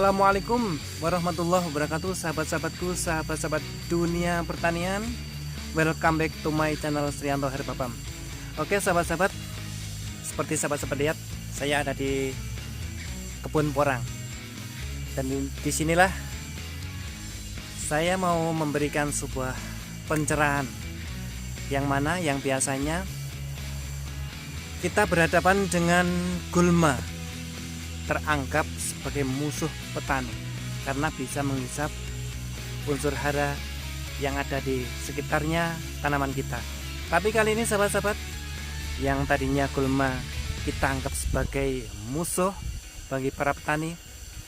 Assalamualaikum warahmatullahi wabarakatuh, sahabat-sahabatku, sahabat-sahabat dunia pertanian. Welcome back to my channel Srianto Herbapam. Oke sahabat-sahabat, seperti sahabat-sahabat lihat, saya ada di kebun porang. Dan disinilah saya mau memberikan sebuah pencerahan yang biasanya kita berhadapan dengan gulma, teranggap sebagai musuh petani karena bisa menghisap unsur hara yang ada di sekitarnya tanaman kita. Tapi kali ini sahabat-sahabat, yang tadinya gulma kita anggap sebagai musuh bagi para petani,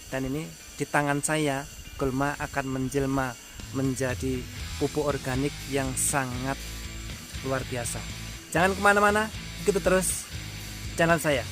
dan ini di tangan saya gulma akan menjelma menjadi pupuk organik yang sangat luar biasa. Jangan kemana-mana, ikuti terus channel saya.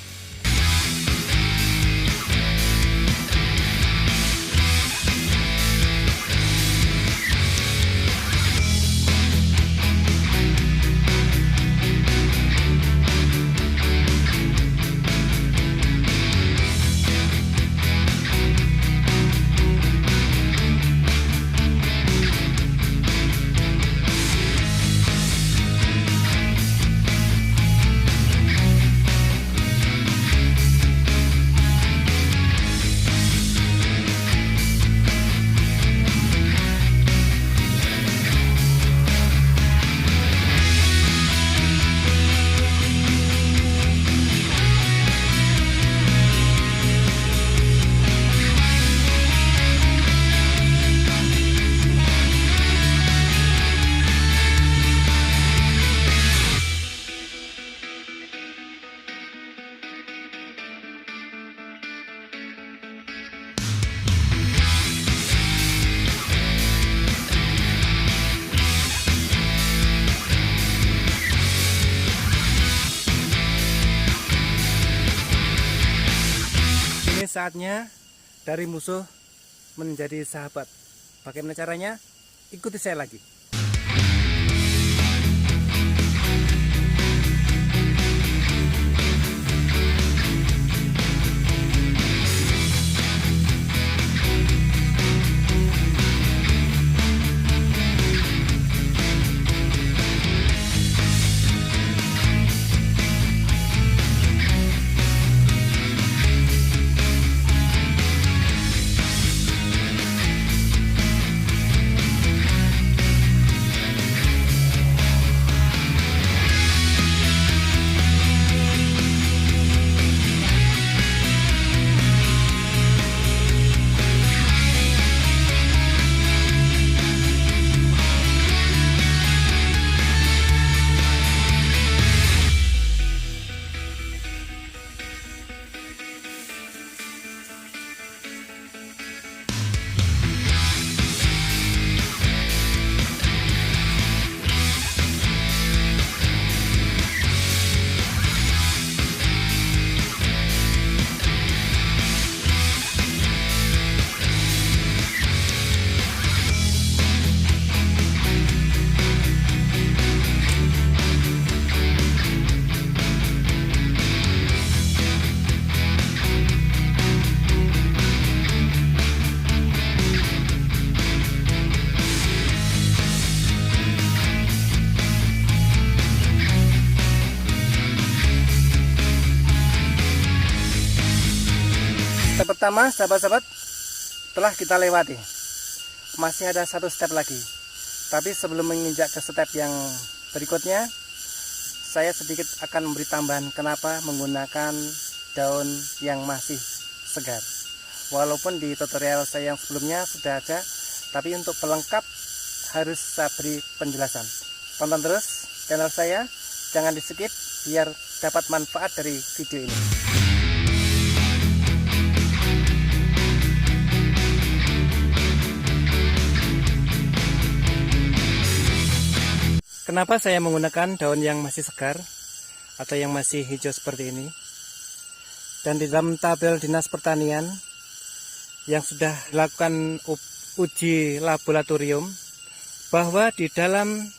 Ini saatnya dari musuh menjadi sahabat. Bagaimana caranya? Ikuti saya lagi. Step pertama sahabat-sahabat telah kita lewati, masih ada satu step lagi. Tapi sebelum menginjak ke step yang berikutnya, saya sedikit akan memberi tambahan kenapa menggunakan daun yang masih segar. Walaupun di tutorial saya yang sebelumnya sudah ada, tapi untuk pelengkap harus saya beri penjelasan. Tonton terus channel saya, jangan di skip biar dapat manfaat dari video ini. Kenapa saya menggunakan daun yang masih segar atau yang masih hijau seperti ini? Dan di dalam tabel Dinas Pertanian yang sudah dilakukan uji laboratorium, bahwa di dalam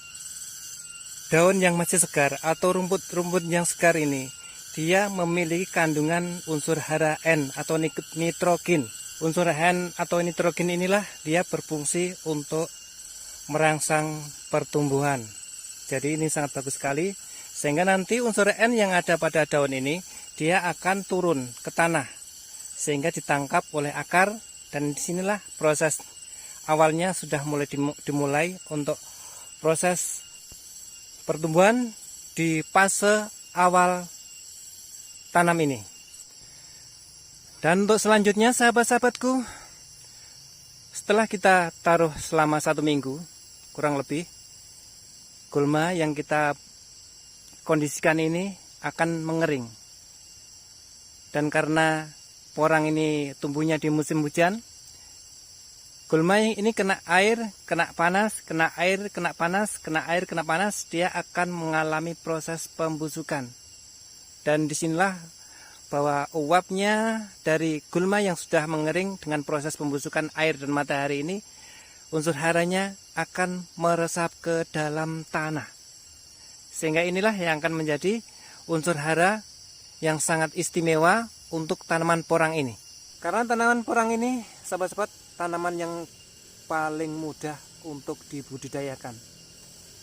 daun yang masih segar atau rumput-rumput yang segar ini, dia memiliki kandungan unsur hara N atau nitrogen Unsur N atau nitrogen inilah dia berfungsi untuk merangsang pertumbuhan. Jadi ini sangat bagus sekali, sehingga nanti unsur N yang ada pada daun ini dia akan turun ke tanah sehingga ditangkap oleh akar, dan disinilah proses awalnya sudah mulai dimulai untuk proses pertumbuhan di fase awal tanam ini. Dan untuk selanjutnya sahabat-sahabatku, setelah kita taruh selama 1 minggu kurang lebih, gulma yang kita kondisikan ini akan mengering. Dan karena porang ini tumbuhnya di musim hujan, gulma ini kena air, kena panas, kena air, kena panas, kena air, kena panas, dia akan mengalami proses pembusukan. Dan disinilah bahwa uapnya dari gulma yang sudah mengering dengan proses pembusukan air dan matahari ini, unsur haranya akan meresap ke dalam tanah. Sehingga inilah yang akan menjadi unsur hara yang sangat istimewa untuk tanaman porang ini. Karena tanaman porang ini, sahabat-sahabat, tanaman yang paling mudah untuk dibudidayakan.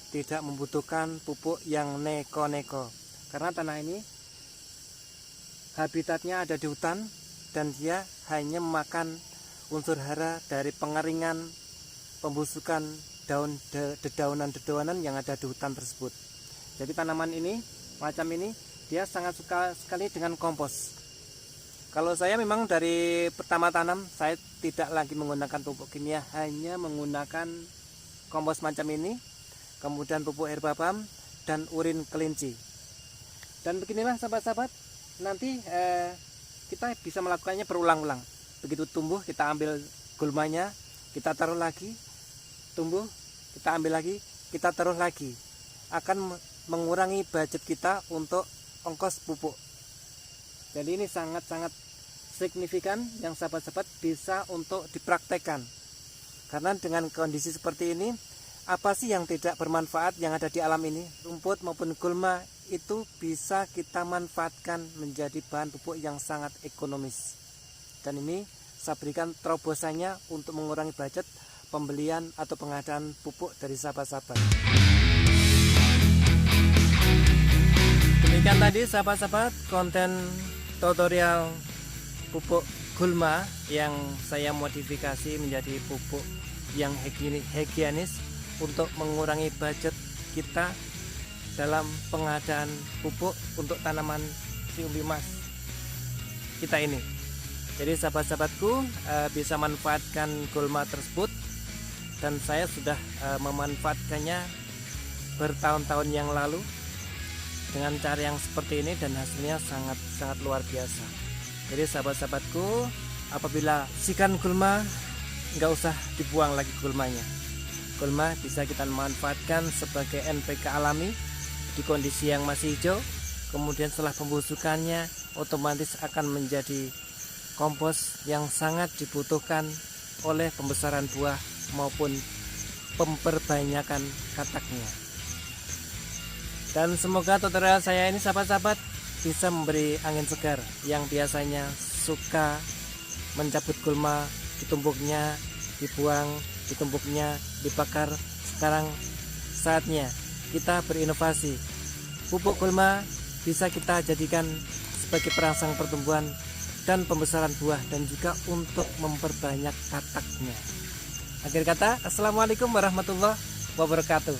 Tidak membutuhkan pupuk yang neko-neko. Karena tanah ini habitatnya ada di hutan, dan dia hanya memakan unsur hara dari pengeringan, pembusukan dedaunan-dedaunan yang ada di hutan tersebut. Jadi tanaman ini, macam ini, dia sangat suka sekali dengan kompos. Kalau saya memang dari pertama tanam, saya tidak lagi menggunakan pupuk kimia, hanya menggunakan kompos macam ini, kemudian pupuk herbapam dan urin kelinci. Dan beginilah sahabat-sahabat, nanti kita bisa melakukannya berulang-ulang. Begitu tumbuh, kita ambil gulmanya, kita taruh lagi, tumbuh, kita ambil lagi, kita taruh lagi. Akan mengurangi budget kita untuk ongkos pupuk. Jadi ini sangat-sangat signifikan yang sahabat-sahabat bisa untuk dipraktekkan. Karena dengan kondisi seperti ini, apa sih yang tidak bermanfaat yang ada di alam ini? Rumput maupun gulma itu bisa kita manfaatkan menjadi bahan pupuk yang sangat ekonomis. Dan ini saya berikan terobosannya untuk mengurangi budget pembelian atau pengadaan pupuk dari sahabat-sahabat. Demikian tadi sahabat-sahabat konten tutorial pupuk gulma yang saya modifikasi menjadi pupuk yang higienis untuk mengurangi budget kita dalam pengadaan pupuk untuk tanaman si umbi emas kita ini. Jadi sahabat-sahabatku bisa manfaatkan gulma tersebut, dan saya sudah memanfaatkannya bertahun-tahun yang lalu dengan cara yang seperti ini, dan hasilnya sangat luar biasa. Jadi sahabat-sahabatku, apabila sikan gulma, nggak usah dibuang lagi gulmanya. Gulma bisa kita manfaatkan sebagai NPK alami di kondisi yang masih hijau, kemudian setelah pembusukannya otomatis akan menjadi kompos yang sangat dibutuhkan oleh pembesaran buah maupun memperbanyakan kataknya. Dan semoga tutorial saya ini sahabat-sahabat bisa memberi angin segar yang biasanya suka mencabut gulma, ditumbuknya, dibuang, ditumbuknya, dibakar. Sekarang saatnya kita berinovasi. Pupuk gulma bisa kita jadikan sebagai perangsang pertumbuhan dan pembesaran buah, dan juga untuk memperbanyak kataknya. Akhir kata, assalamualaikum warahmatullahi wabarakatuh.